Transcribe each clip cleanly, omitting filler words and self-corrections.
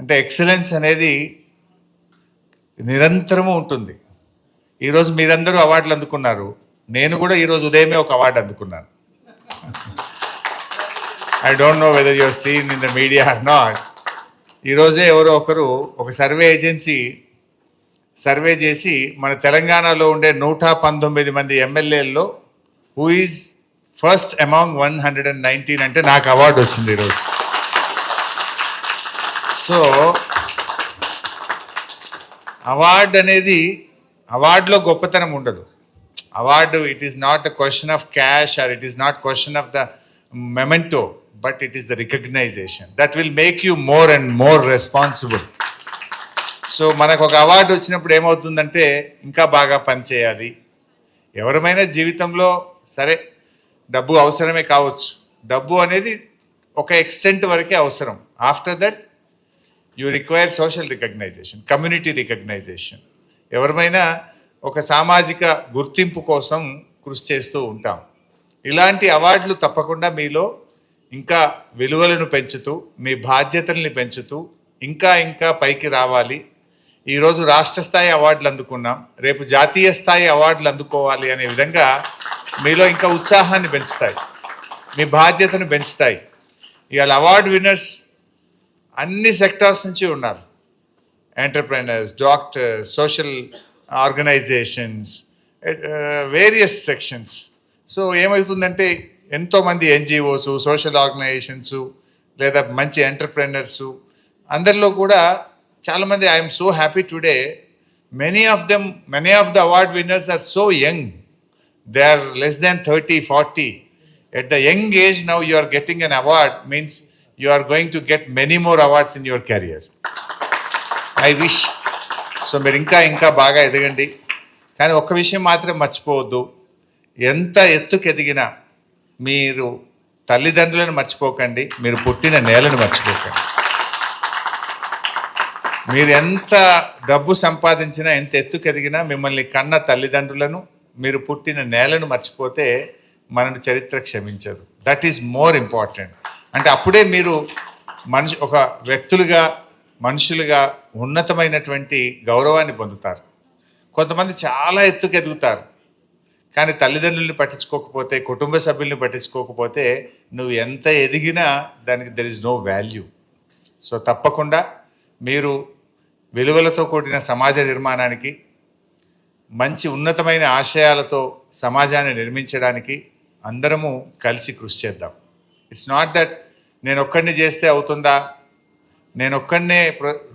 అంటే ఎక్సలెన్స్ అనేది నిరంతరము ఉంటుంది. ఈరోజు మీరందరూ అవార్డులు అందుకున్నారు. నేను కూడా ఈరోజు ఉదయమే ఒక అవార్డు అందుకున్నాను. I don't know whether you're seen in the media or not. ఈరోజే ఎవరో ఒకరు ఒక సర్వే ఏజెన్సీ సర్వే చేసి మన తెలంగాణలో ఉండే 119 మంది ఎమ్మెల్యేల్లో హూ ఈజ్ ఫస్ట్ అమాంగ్ 119 అంటే నాకు అవార్డు వచ్చింది ఈరోజు. సో అవార్డు అనేది, అవార్డులో గొప్పతనం ఉండదు. Award it is not the question of cash or it is not question of the memento, but it is the recognition that will make you more and more responsible. So మనకు ఒక award వచ్చినప్పుడు ఏమవుతుందంటే ఇంకా బాగా పనిచేయాలి. ఎవరమైనా జీవితంలో సరే డబ్బు అవసరమే కావచ్చు, డబ్బు అనేది ఒక ఎక్స్టెంట్ వరకే అవసరం. After that you require social recognition, community recognition. ఎవరమైనా ఒక సామాజిక గుర్తింపు కోసం కృషి చేస్తూ ఉంటాం. ఇలాంటి అవార్డులు తప్పకుండా మీలో ఇంకా విలువలను పెంచుతూ, మీ బాధ్యతల్ని పెంచుతూ ఇంకా ఇంకా పైకి రావాలి. ఈరోజు రాష్ట్ర స్థాయి అవార్డులు అందుకున్నాం, రేపు జాతీయ స్థాయి అవార్డులు అందుకోవాలి అనే విధంగా మీలో ఇంకా ఉత్సాహాన్ని పెంచుతాయి, మీ బాధ్యతను పెంచుతాయి. ఇవాళ అవార్డు విన్నర్స్ అన్ని సెక్టార్స్ నుంచి ఉన్నారు. Entrepreneurs, doctors, social organisations, various sections. So ఏమవుతుందంటే ఎంతోమంది ఎన్జిఓస్, సోషల్ ఆర్గనైజేషన్స్ లేదా మంచి ఎంటర్ప్రెనర్సు అందరిలో కూడా చాలామంది I am so happy today many of the award winners are so young. They are less than 30-40. At the young age now you are getting an award means you are going to get many more awards in your career. I wish. So మీరు ఇంకా ఇంకా బాగా ఎదగండి. కానీ ఒక్క విషయం మాత్రం మర్చిపోవద్దు, ఎంత ఎత్తుకు ఎదిగినా మీరు తల్లిదండ్రులను మర్చిపోకండి, మీరు పుట్టిన నేలను మర్చిపోకండి. మీరు ఎంత డబ్బు సంపాదించినా, ఎంత ఎత్తుకు ఎదిగినా మిమ్మల్ని కన్న తల్లిదండ్రులను, మీరు పుట్టిన నేలను మర్చిపోతే మనని చరిత్ర క్షమించదు. That is more important. అంటే అప్పుడే మీరు ఒక వ్యక్తులుగా, మనుషులుగా ఉన్నతమైనటువంటి గౌరవాన్ని పొందుతారు. కొంతమంది చాలా ఎత్తుకు ఎదుగుతారు, కానీ తల్లిదండ్రుల్ని పట్టించుకోకపోతే, కుటుంబ సభ్యుల్ని పట్టించుకోకపోతే నువ్వు ఎంత ఎదిగినా దానికి there is no value. So తప్పకుండా మీరు విలువలతో కూడిన సమాజ నిర్మాణానికి, మంచి ఉన్నతమైన ఆశయాలతో సమాజాన్ని నిర్మించడానికి అందరము కలిసి కృషి చేద్దాం. ఇట్స్ నాట్ దట్ నేను ఒక్కడిని చేస్తే అవుతుందా, నేను ఒక్కడనే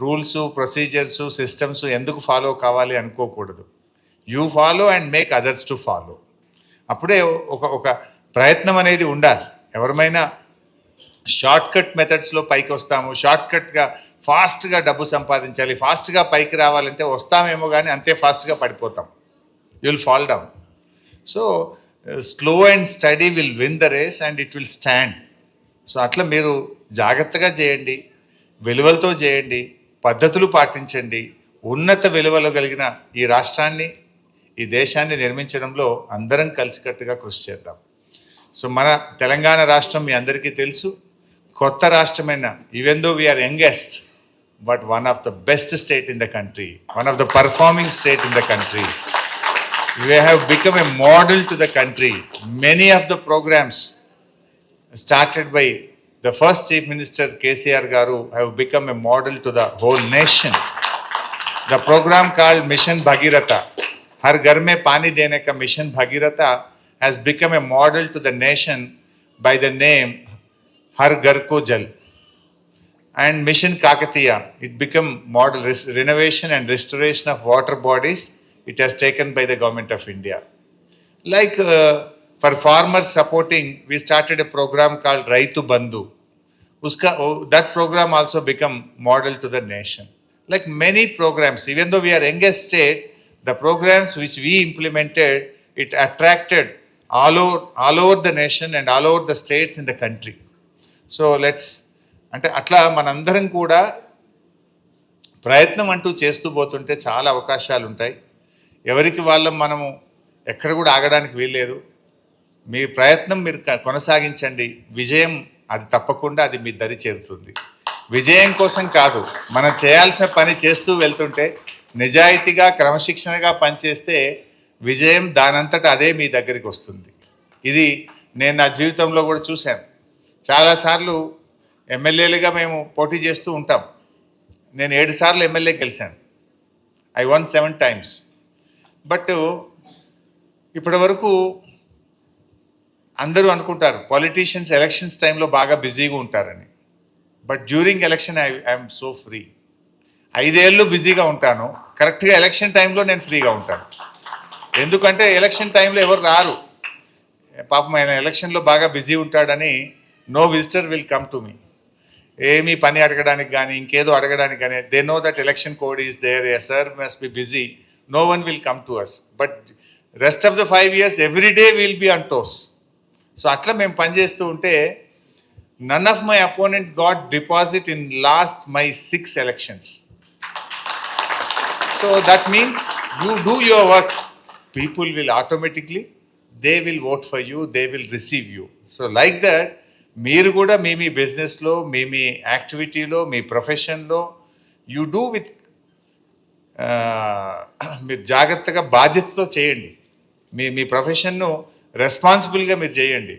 రూల్స్, ప్రొసీజర్స్, సిస్టమ్స్ ఎందుకు ఫాలో కావాలి అనుకోకూడదు. You follow and make others to follow. అప్పుడే ఒక ప్రయత్నం అనేది ఉండాలి. ఎవరమైనా షార్ట్ కట్ మెథడ్స్లో పైకి వస్తాము, షార్ట్ కట్గా ఫాస్ట్గా డబ్బు సంపాదించాలి, ఫాస్ట్గా పైకి రావాలంటే వస్తామేమో కానీ అంతే ఫాస్ట్గా పడిపోతాం. You will fall down. So slow and steady will win the race and it will stand. So అట్లా మీరు జాగ్రత్తగా చేయండి, విలువలతో చేయండి, పద్ధతులు పాటించండి. ఉన్నత విలువలు కలిగిన ఈ రాష్ట్రాన్ని, ఈ దేశాన్ని నిర్మించడంలో అందరం కలిసికట్టుగా కృషి చేద్దాం. సో మన తెలంగాణ రాష్ట్రం మీ అందరికీ తెలుసు, కొత్త రాష్ట్రమైన, even though we're youngest, but one of the best state in the country, one of the performing state in the country. We have become a model to the country. Many of the programs started by the first Chief Minister KCR Garu have become a model to the whole nation. The program called Mission Bhagiratha, Har Ghar Mein Pani Dene Ka Mission Bhagiratha, has become a model to the nation by the name Har Ghar Ko Jal. And Mission Kakatiya, it became model renovation and restoration of water bodies. It has taken by the government of India. Like for farmers supporting, we started a program called Raitu Bandhu. That program also become model to the nation. Like many programs, even though we are youngest state, the programs which we implemented, it attracted all over the nation and all over the states in the country. So అంటే అట్లా మనందరం కూడా ప్రయత్నం అంటూ చేస్తూ పోతుంటే చాలా అవకాశాలు ఉంటాయి. ఎవరికి వాళ్ళం మనము ఎక్కడ కూడా ఆగడానికి వీల్లేదు. మీ ప్రయత్నం మీరు కొనసాగించండి, విజయం అది తప్పకుండా అది మీ దరి చేరుతుంది. విజయం కోసం కాదు, మనం చేయాల్సిన పని చేస్తూ వెళ్తుంటే నిజాయితీగా క్రమశిక్షణగా పనిచేస్తే విజయం దానంతట అదే మీ దగ్గరికి వస్తుంది. ఇది నేను నా జీవితంలో కూడా చూశాను. చాలాసార్లు ఎమ్మెల్యేలుగా మేము పోటీ చేస్తూ ఉంటాం. నేను 7 సార్లు ఎమ్మెల్యే గెలిచాను. I one 7 times. బట్ ఇప్పటి వరకు అందరూ అనుకుంటారు పొలిటీషియన్స్ ఎలక్షన్స్ టైంలో బాగా బిజీగా ఉంటారని. But during election I'm so free. 5 ఏళ్ళు బిజీగా ఉంటాను, కరెక్ట్గా ఎలక్షన్ టైంలో నేను ఫ్రీగా ఉంటాను. ఎందుకంటే ఎలక్షన్ టైంలో ఎవరు రారు. పాపం ఆయన ఎలక్షన్లో బాగా బిజీ ఉంటాడని no visitor will come to me. ఏమీ పని అడగడానికి కానీ ఇంకేదో అడగడానికి కానీ they know that election code is there, sir must be busy, no one will come to us. But rest of the 5 years every day will be on toes. So అట్లా మేము పనిచేస్తూ ఉంటే none of my opponent got deposit in last my 6 elections. So that means you do your work, people will automatically, they will vote for you, they will receive you. So like that, మీరు కూడా మీ బిజినెస్లో మీ యాక్టివిటీలో మీ ప్రొఫెషన్లో you do with మీరు జాగ్రత్తగా బాధ్యతతో చేయండి. మీ ప్రొఫెషన్ను రెస్పాన్సిబుల్గా మీరు చేయండి.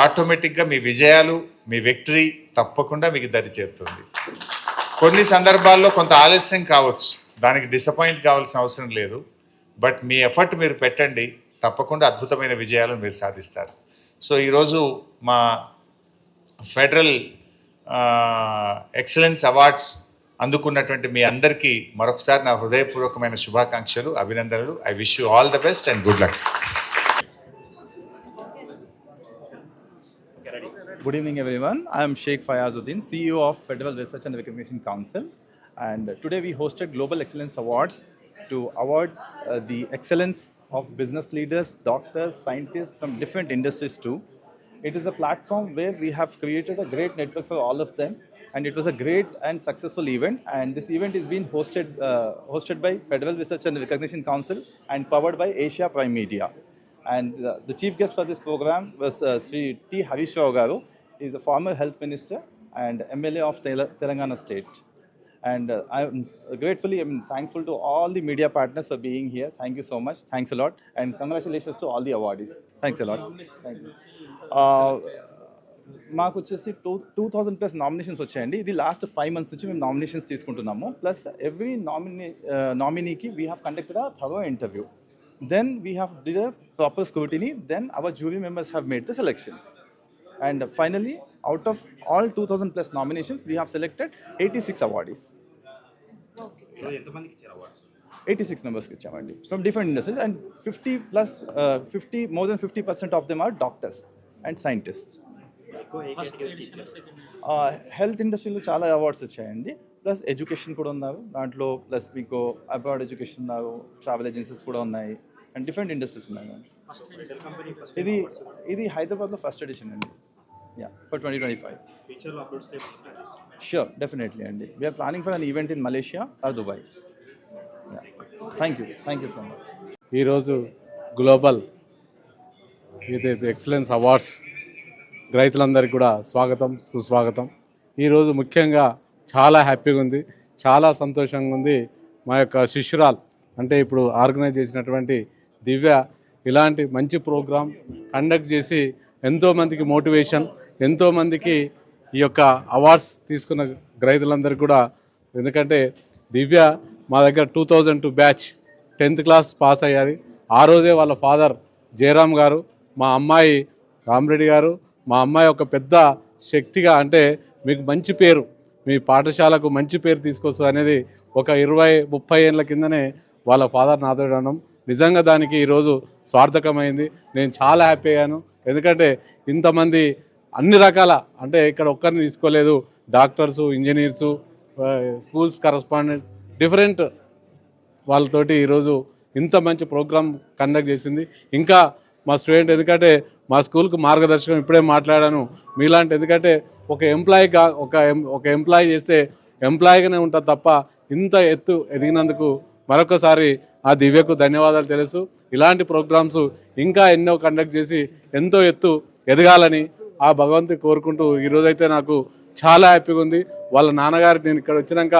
ఆటోమేటిక్గా మీ విజయాలు మీ విక్టరీ తప్పకుండా మీకు దరి చేరుతుంది. కొన్ని సందర్భాల్లో కొంత ఆలస్యం కావచ్చు, దానికి డిసప్పాయింట్ కావాల్సిన అవసరం లేదు. బట్ మీ ఎఫర్ట్ మీరు పెట్టండి, తప్పకుండా అద్భుతమైన విజయాలను మీరు సాధిస్తారు. సో ఈరోజు మా ఫెడరల్ ఎక్సలెన్స్ అవార్డ్స్ అందుకున్నటువంటి మీ అందరికీ మరొకసారి నా హృదయపూర్వకమైన శుభాకాంక్షలు, అభినందనలు. I wish you all the best and good luck. Good evening, everyone. I am Sheikh Fayazuddin, CEO of Federal Research and Recognition Council, and today we hosted Global Excellence Awards to award the excellence of business leaders, doctors, scientists from different industries too. It is a platform where we have created a great network for all of them, and it was a great and successful event. And this event is being hosted by Federal Research and Recognition Council and powered by Asia Prime Media. And the chief guest for this program was Sri T. Harish Rao Garu. He is a former health minister and MLA of Telangana State. And I'm thankful to all the media partners for being here. Thank you so much. Thanks a lot. And congratulations to all the awardees. Thanks a lot. Thank you. మాకు వచ్చేసి 2000+ nominations వచ్చాయండి. ఇది last 5 months నుంచి మేము nominations తీసుకుంటున్నాము. Plus every నామినీకి we have conducted a thorough interview. Then we have did a proper scrutiny. Then our jury members have made the selections. And finally, out of all 2000+ nominations, we have selected 86 awardees. Okay. 86 members from different industries, and 50+, more than 50% of them are doctors and scientists. Health ఇండస్ట్రీలో చాలా awards వచ్చాయండి. Plus education కూడా ఉన్నారు దాంట్లో, plus మీకు abroad education ఉన్నారు, travel agencies కూడా ఉన్నాయి, అండ్ డిఫరెంట్ ఇండస్ట్రీస్ ఉన్నాయి. ఇది హైదరాబాద్లో ఫస్ట్ ఎడిషన్ అండి. Yeah, for 2025. షూర్, డెఫినెట్లీ అండి. We are planning for an event in Malaysia or Dubai. Thank you so much. ఈరోజు గ్లోబల్ ఎక్సలెన్స్ అవార్డ్స్ రైతులందరికీ కూడా స్వాగతం, సుస్వాగతం. ఈరోజు ముఖ్యంగా చాలా హ్యాపీగా ఉంది, చాలా సంతోషంగా ఉంది. మా యొక్క శిష్యురాలు అంటే ఇప్పుడు ఆర్గనైజ్ చేసినటువంటి దివ్య ఇలాంటి మంచి ప్రోగ్రాం కండక్ట్ చేసి ఎంతోమందికి మోటివేషన్, ఎంతోమందికి ఈ యొక్క అవార్డ్స్ తీసుకున్న రైతులందరికీ కూడా. ఎందుకంటే దివ్య మా దగ్గర 2002 బ్యాచ్ 10th క్లాస్ పాస్ అయ్యాది. ఆ రోజే వాళ్ళ ఫాదర్ జయరామ్ గారు, మా అమ్మాయి రామరెడ్డి గారు, మా అమ్మాయి ఒక పెద్ద శక్తిగా, అంటే మీకు మంచి పేరు, మీ పాఠశాలకు మంచి పేరు తీసుకొస్తుంది అనేది ఒక 20-30 ఏళ్ళ కిందనే వాళ్ళ ఫాదర్ నాతో అనడం నిజంగా దానికి ఈరోజు స్వార్థకమైంది. నేను చాలా హ్యాపీ అయ్యాను. ఎందుకంటే ఇంతమంది అన్ని రకాల, అంటే ఇక్కడ ఒక్కరిని తీసుకోలేదు, doctors, engineers, schools correspondents, different వాళ్ళతోటి ఈరోజు ఇంత మంచి ప్రోగ్రామ్ కండక్ట్ చేసింది. ఇంకా మా స్టూడెంట్, ఎందుకంటే మా స్కూల్కి మార్గదర్శకం ఇప్పుడే మాట్లాడాను మీలాంటి, ఎందుకంటే ఒక ఎంప్లాయీ చేస్తే ఎంప్లాయీగానే ఉంటుంది తప్ప ఇంత ఎత్తు ఎదిగినందుకు మరొకసారి ఆ దివ్యకు ధన్యవాదాలు తెలుసు. ఇలాంటి ప్రోగ్రామ్స్ ఇంకా ఎన్నో కండక్ట్ చేసి ఎంతో ఎత్తు ఎదగాలని ఆ భగవంతుని కోరుకుంటూ, ఈరోజైతే నాకు చాలా హ్యాపీగా ఉంది. వాళ్ళ నాన్నగారు, నేను ఇక్కడ వచ్చినాక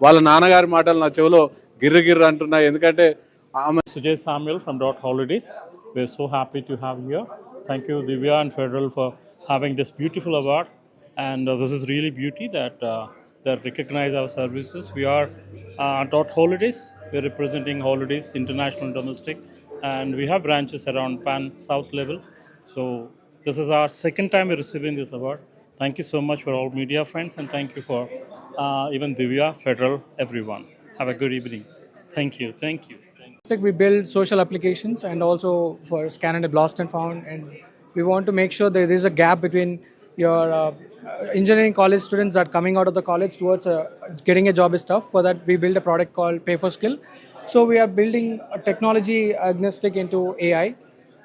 వాళ్ళ నాన్నగారి మాటలు నా చెవిలో గిర్ర గిర్ర అంటున్నాయి. ఎందుకంటే ఆమె Sujay Samuel from Dot Holidays. We're so happy to have you here. Thank you, Divya and Federal, for having this beautiful award. And this is really beauty that recognize our services. We are Dot Holidays. We're representing holidays, international and domestic. And we have branches around Pan South level. So this is our second time we're receiving this award. Thank you so much for all media friends, and thank you for even Divya, Federal, everyone. Have a good evening. Thank you. Thank you. We build social applications and also for scan and lost and found, and we want to make sure that there is a gap between your engineering college students that are coming out of the college towards getting a job is tough. For that, we build a product called Pay for Skill. So we are building a technology agnostic into AI.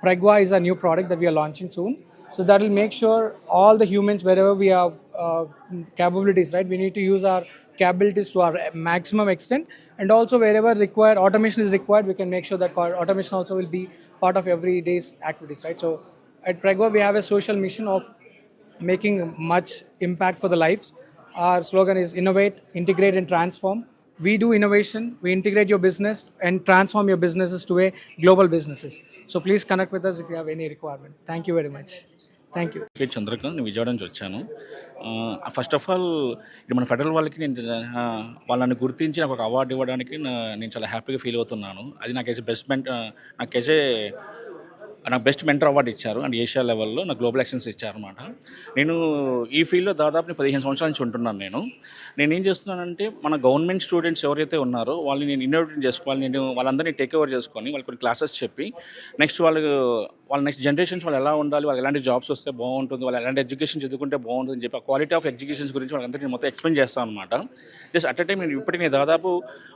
Pregua is a new product that we are launching soon. So that will make sure all the humans, wherever we have capabilities, right, we need to use our capabilities to our maximum extent, and also wherever required automation is required, we can make sure that automation also will be part of every day's activities, right? So at Pregua we have a social mission of making much impact for the lives. Our slogan is innovate, integrate and transform. We do innovation, we integrate your business and transform your businesses to a global businesses. So please connect with us if you have any requirement. Thank you very much. Thank you. Chandrakant, నేను విజయవాడ నుంచి వచ్చాను. First of all ఇది మన federal వాళ్ళకి నేను వాళ్ళని గుర్తించి నాకు ఒక అవార్డు ఇవ్వడానికి నేను చాలా హ్యాపీగా ఫీల్ అవుతున్నాను. అది నాకు నాకు బెస్ట్ మెంటర్ అవార్డు ఇచ్చారు, అండ్ ఏషియా లెవెల్లో నాకు గ్లోబల్ ఎక్సలెన్స్ ఇచ్చారనమాట. నేను ఈ ఫీల్డ్లో దాదాపు 15 సంవత్సరాల నుంచి ఉంటున్నాను. నేను ఏం చేస్తున్నానంటే, మన గవర్నమెంట్ స్టూడెంట్స్ ఎవరైతే ఉన్నారో వాళ్ళని నేను ఇన్నోవేట్ చేసుకోవాలి. నేను వాళ్ళందరినీ టేక్ ఓవర్ చేసుకొని వాళ్ళకి కొన్ని క్లాసెస్ చెప్పి వాళ్ళ నెక్స్ట్ జనరేషన్స్ వాళ్ళు ఎలా ఉండాలి, వాళ్ళకి ఎలాంటి జాబ్స్ వస్తే బాగుంటుంది, వాళ్ళు ఎలాంటి ఎడ్యుకేషన్ చదువుకుంటే బాగుంటుంది అని చెప్పి ఆ క్వాలిటీ ఆఫ్ ఎడ్యుకేషన్స్ గురించి వాళ్ళందరికీ నేను మొత్తం ఎక్స్ప్లెయిన్ చేస్తాను అనమాట. జస్ట్ అట్ ఎ టైం నేను దాదాపు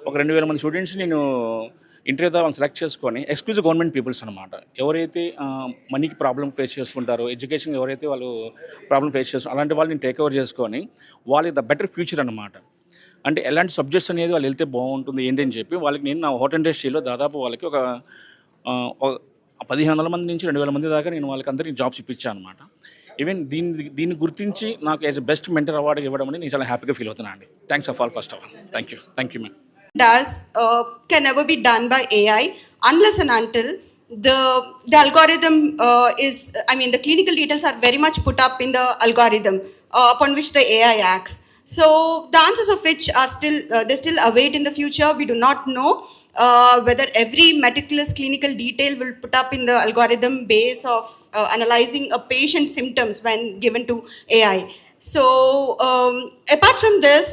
ఒక 2000 మంది స్టూడెంట్స్ నేను ఇంటర్వ్యూ ద్వారా వాళ్ళని సెలెక్ట్ చేసుకొని ఎక్స్క్లూజివ్ గవర్నమెంట్ పీపుల్స్ అనమాట. ఎవరైతే మనీకి ప్రాబ్లమ్ ఫేస్ చేస్తుంటారో, ఎడ్యుకేషన్ ఎవరైతే వాళ్ళు ప్రాబ్లమ్ ఫేస్ చేస్తారో అలాంటి వాళ్ళని నేను టేక్ ఓవర్ చేసుకొని వాళ్ళకి ద బెటర్ ఫ్యూచర్ అనమాట. అంటే ఎలాంటి సబ్జెక్ట్స్ అనేది వాళ్ళు వెళ్తే బాగుంటుంది ఏంటి అని చెప్పి వాళ్ళకి నేను నా హోటల్ ఇండస్ట్రీలో దాదాపు వాళ్ళకి ఒక 1500 మంది నుంచి 2000 మంది దాకా నేను వాళ్ళకి అందరికీ జాబ్స్ ఇప్పించాను అనమాట. ఈవెన్ దీన్ని గుర్తించి నాకు as a best mentor award ఇవ్వడం అని నేను చాలా హ్యాపీగా ఫీల్ అవుతున్నాను అండి. Thanks of all first of all. Thank you ma'am. Can never be done by AI unless and until the algorithm the clinical details are very much put up in the algorithm upon which the AI acts. So the answers of which are they still await in the future. We do not know whether every meticulous clinical detail will put up in the algorithm base of analyzing a patient's symptoms when given to AI. So apart from this,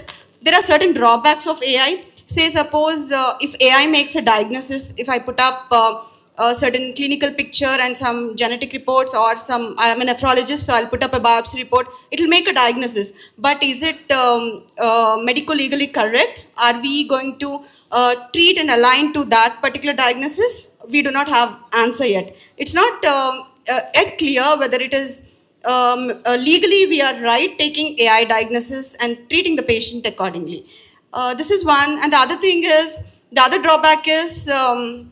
there are certain drawbacks of AI. Say suppose if AI makes a diagnosis, if I put up a certain clinical picture and some genetic reports, or I'm a nephrologist, so I'll put up a biopsy report, it will make a diagnosis. But is it medico-legally correct? Are we going to treat and align to that particular diagnosis? We do not have answer yet. It's not yet clear whether it is legally we are right taking AI diagnosis and treating the patient accordingly. This is one, and the other thing is, the other drawback is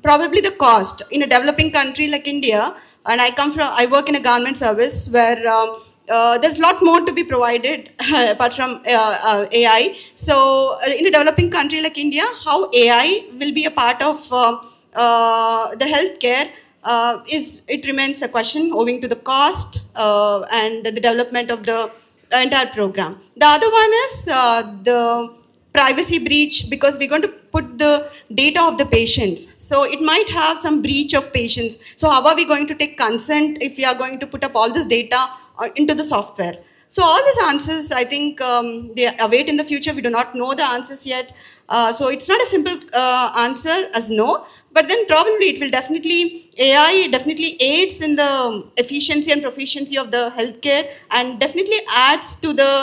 probably the cost. In a developing country like India, and I work in a government service where there's a lot more to be provided apart from AI. So in a developing country like India, how AI will be a part of the healthcare it remains a question owing to the cost and the development of the entire program. The other one is the privacy breach, because we're going to put the data of the patients. So it might have some breach of patients. So how are we going to take consent if we are going to put up all this data into the software? So all these answers, I think they await in the future. We do not know the answers yet. So it's not a simple answer as no, but then probably AI definitely aids in the efficiency and proficiency of the healthcare, and definitely adds to the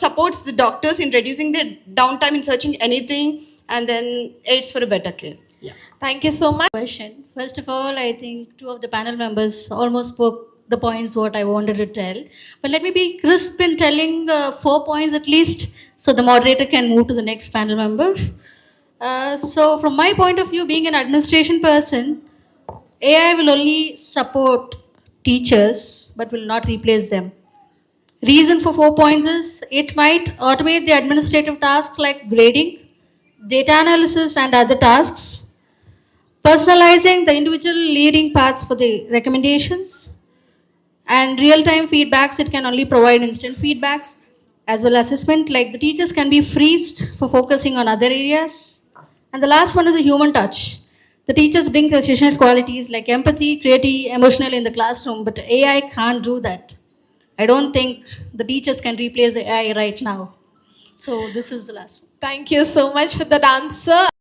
supports the doctors in reducing their downtime in searching anything, and then aids for a better care. Yeah. Thank you so much. First of all, I think two of the panel members almost spoke the points what I wanted to tell. But let me be crisp in telling 4 points at least, so the moderator can move to the next panel member. So from my point of view, being an administration person, AI will only support teachers but will not replace them. Reason for 4 points is it might automate the administrative tasks like grading, data analysis, and other tasks, personalizing the individual leading paths for the recommendations, and real-time feedbacks. It can only provide instant feedbacks as well as assessment, like the teachers can be freezed for focusing on other areas. And the last one is the human touch. The teachers bring the essential qualities like empathy, creativity, emotional in the classroom, but AI can't do that. I don't think the teachers can replace the AI right now. So this is the last one. Thank you so much for that answer.